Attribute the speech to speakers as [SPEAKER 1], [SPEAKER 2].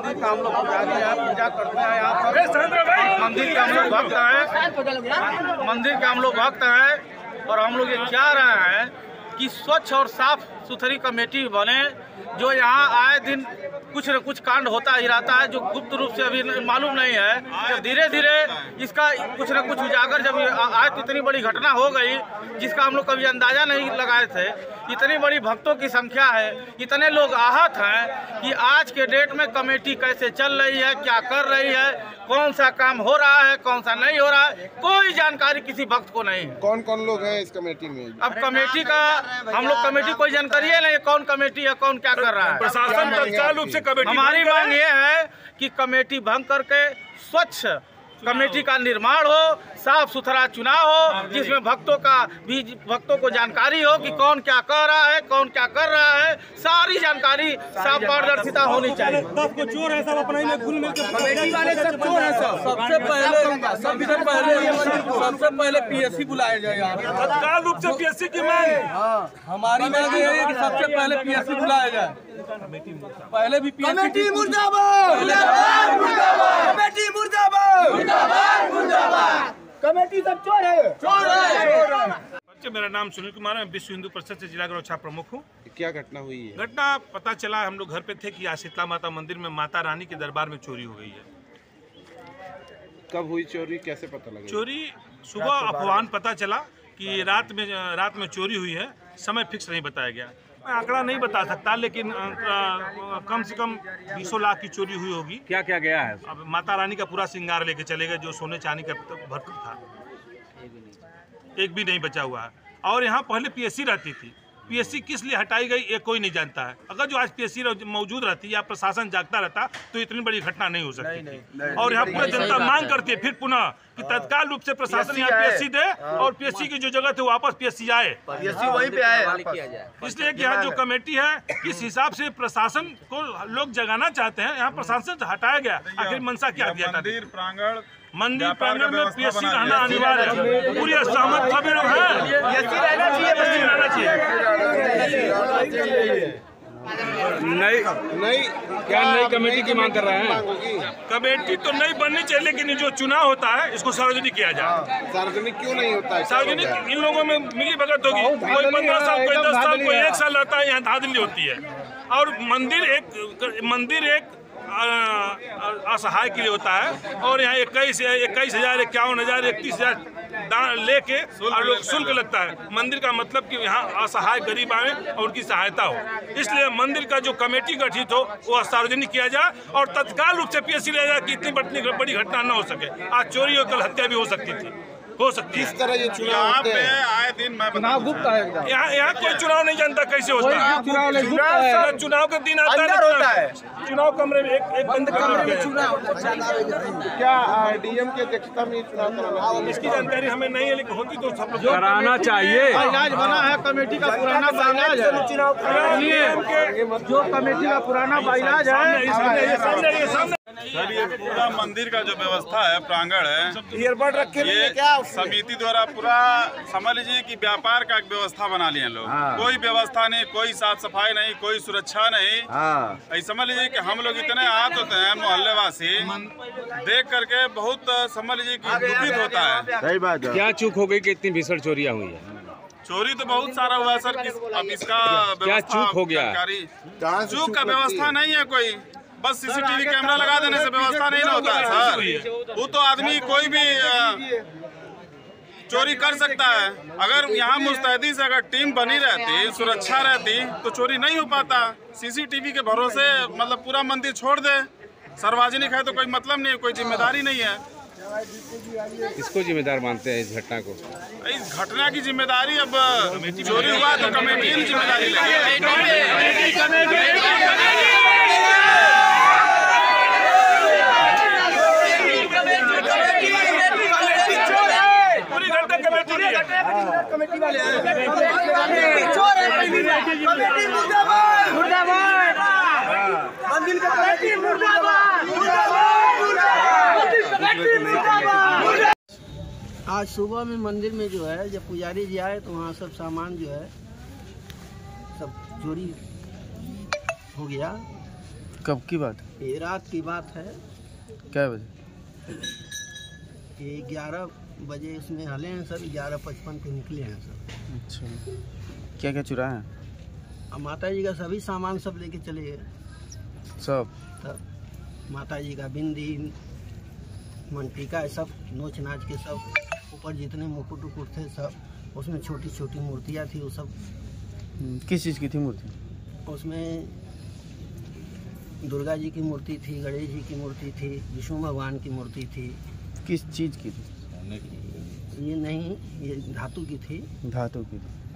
[SPEAKER 1] मंदिर का हम लोग पुजारी हैं, पूजा करते हैं यहाँ पर। मंदिर के हम लोग भक्त हैं, मंदिर के हम लोग भक्त हैं। और हम लोग ये चाह रहे हैं कि स्वच्छ और साफ सुथरी कमेटी बने, जो यहाँ आए दिन कुछ न कुछ कांड होता ही रहता है, जो गुप्त रूप से अभी मालूम नहीं है। जब धीरे धीरे इसका कुछ न कुछ उजागर जब आए तो इतनी बड़ी घटना हो गई जिसका हम लोग कभी अंदाजा नहीं लगाए थे। इतनी बड़ी भक्तों की संख्या है, इतने लोग आहत हैं कि आज के डेट में कमेटी कैसे चल रही है, क्या कर रही है, कौन सा काम हो रहा है, कौन सा नहीं हो रहा है, कोई जानकारी किसी भक्त को नहीं है।
[SPEAKER 2] कौन कौन लोग हैं इस कमेटी में?
[SPEAKER 1] अब कमेटी का हम लोग कमेटी कोई जानकारी है नहीं, कौन कमेटी है, कौन क्या कर रहा है।
[SPEAKER 3] प्रशासन तत्काल रूप से कमेटी,
[SPEAKER 1] हमारी मांग ये है कि कमेटी भंग करके स्वच्छ कमेटी का निर्माण हो, साफ सुथरा चुनाव हो, जिसमें भक्तों को जानकारी हो कि कौन क्या कर रहा है, कौन क्या कर रहा है, सारी जानकारी साफ पारदर्शिता होनी चाहिए।
[SPEAKER 3] चोर है सब अपना में घुल मिल के,
[SPEAKER 1] कमेटी वाले सब चोर है सब। सबसे पहले पीएससी बुलाया जाए यहाँ,
[SPEAKER 3] तत्काल रूप से पीएससी की मांग।
[SPEAKER 1] हमारी मांग ये है कि सबसे पहले पीएससी बुलाया जाए। पहले भी
[SPEAKER 4] कमेटी मुर्दाबाद, कमेटी मुर्दाबाद, कमेटी सब चोर है, चोर है।
[SPEAKER 3] मेरा नाम सुनील कुमार है, मैं विश्व हिंदू परिषद से जिला गौरक्षा प्रमुख हूँ।
[SPEAKER 2] क्या घटना हुई है?
[SPEAKER 3] घटना पता चला, हम लोग घर पे थे कि आज शीतला माता मंदिर में माता रानी के दरबार में चोरी हो गई है।
[SPEAKER 2] कब हुई चोरी, कैसे पता लगा?
[SPEAKER 3] चोरी सुबह अफवाह पता चला कि रात में चोरी हुई है। समय फिक्स नहीं बताया गया, मैं आंकड़ा नहीं बता सकता, लेकिन कम से कम 200 लाख की चोरी हुई होगी।
[SPEAKER 5] क्या क्या गया है?
[SPEAKER 3] अब माता रानी का पूरा श्रृंगार लेके चले गए, जो सोने चांदी का भरपूर था, एक भी नहीं बचा हुआ है। और यहाँ पहले पीएससी रहती थी, पीएससी किस लिए हटाई गई ये कोई नहीं जानता है। अगर जो आज पीएससी मौजूद रहती या प्रशासन जागता रहता तो इतनी बड़ी घटना नहीं हो सकती थी। और यहाँ पूरी जनता मांग करती है फिर पुनः कि तत्काल रूप से प्रशासन यहाँ पीएससी दे और पीएससी की जो जगह थी वापस पीएससी आए,
[SPEAKER 1] पीएससी वहीं पे आए।
[SPEAKER 3] इसलिए कि यहाँ जो कमेटी है किस हिसाब से प्रशासन को लोग जगाना चाहते हैं, यहाँ प्रशासन से हटाया गया। आखिर मंशा क्या दिया था? मंदिर प्रांगण में पीएससी रहना अनिवार्य है। पूरी सहमत सभी लोग हैं,
[SPEAKER 1] पीएससी रहना चाहिए।
[SPEAKER 5] नई कमेटी की मांग कर रहे हैं?
[SPEAKER 3] कमेटी तो नहीं बननी चाहिए, लेकिन जो चुनाव होता है इसको सार्वजनिक किया जाए।
[SPEAKER 2] सार्वजनिक क्यों नहीं होता है?
[SPEAKER 3] सार्वजनिक इन लोगों में मिली भगत होगी, कोई 15 साल, कोई 10 साल, कोई 1 साल रहता है, यहाँ धांधली होती है। और मंदिर एक असहाय के लिए होता है। और यहाँ 21,000, 51,000, 31,000 लेके और लोग शुल्क लगता है। मंदिर का मतलब कि यहाँ असहाय गरीब आए और उनकी सहायता हो, इसलिए मंदिर का जो कमेटी गठित हो वो सार्वजनिक किया जाए और तत्काल रूप से पीएससी ले जाए कि इतनी बड़ी घटना न हो सके। आज चोरी और कल हत्या भी हो सकती थी, हो सकती है।
[SPEAKER 2] किस तरह ये चुनाव होते हैं?
[SPEAKER 3] आए दिन मैं
[SPEAKER 1] चुनाव गुप्त है।
[SPEAKER 3] यहाँ कोई चुनाव नहीं जानता कैसे होता है। चुनाव का दिन आता है, चुनाव कमरे में एक बंद कमरे में चुनाव।
[SPEAKER 2] क्या डीएम की अध्यक्षता में चुनाव कराना?
[SPEAKER 3] इसकी जानकारी हमें नहीं है, लेकिन होती तो सब लोग
[SPEAKER 5] कराना चाहिए।
[SPEAKER 1] इलाज बना है कमेटी का पुराना बाइलाज है, जो कमेटी का पुराना बाइलाज है।
[SPEAKER 6] सर, ये पूरा मंदिर का जो व्यवस्था है, प्रांगण है, ये समिति द्वारा पूरा समझ लीजिए कि व्यापार का एक व्यवस्था बना लिए लोग। कोई व्यवस्था नहीं, कोई साफ सफाई नहीं, कोई सुरक्षा नहीं। समझ लीजिए कि हम लोग इतने आहत होते हैं, मोहल्लेवासी देख करके बहुत समझ लीजिए कि दुखित होता है।
[SPEAKER 2] सही बात है।
[SPEAKER 5] क्या चूक हो गई कि इतनी भीषण चोरियां हुई है?
[SPEAKER 6] चोरी तो बहुत सारा हुआ है सर, अब इसका
[SPEAKER 5] क्या चूक हो गया?
[SPEAKER 6] चूक का व्यवस्था नहीं है कोई, बस सीसीटीवी कैमरा लगा देने से व्यवस्था नहीं ना होता है सर। वो तो आदमी कोई भी चोरी कर सकता है। अगर यहाँ मुस्तैदी से अगर टीम बनी रहती, सुरक्षा रहती तो चोरी नहीं हो पाता। सीसीटीवी के भरोसे मतलब पूरा मंदिर छोड़ दे, सार्वजनिक है तो कोई मतलब नहीं है, कोई जिम्मेदारी नहीं है।
[SPEAKER 5] किसको जिम्मेदार मानते हैं इस घटना को?
[SPEAKER 6] इस घटना की जिम्मेदारी अब चोरी हुआ तो कमेटी की जिम्मेदारी लेगी।
[SPEAKER 4] कमेटी वाले चोर है, कमेटी मुर्दाबाद, मुर्दाबाद, मंदिर का कमेटी मुर्दाबाद, कमेटी मुर्दाबाद।
[SPEAKER 7] आज सुबह में मंदिर में जो है जब पुजारी जी आए तो वहाँ सब सामान जो है सब चोरी हो गया।
[SPEAKER 8] कब की बात है?
[SPEAKER 7] ये रात की बात है।
[SPEAKER 8] क्या बजे?
[SPEAKER 7] ये 11 बजे इसमें हले हैं सर, 11:55 पे निकले हैं सर।
[SPEAKER 8] अच्छा, क्या क्या चुराए हैं?
[SPEAKER 7] अब माता जी का सभी सामान सब लेके चले गए।
[SPEAKER 8] सब?
[SPEAKER 7] तब माता जी का बिंदी, मनटीका, सब नोच नाच के सब, ऊपर जितने मुकुट उकुट थे सब, उसमें छोटी छोटी मूर्तियाँ थी वो सब।
[SPEAKER 8] किस चीज़ की थी मूर्ति?
[SPEAKER 7] उसमें दुर्गा जी की मूर्ति थी, गणेश जी की मूर्ति थी, विष्णु भगवान की मूर्ति थी।
[SPEAKER 8] किस चीज़ की थी?
[SPEAKER 7] ये नहीं, ये धातु की थी।
[SPEAKER 8] धातु की थी।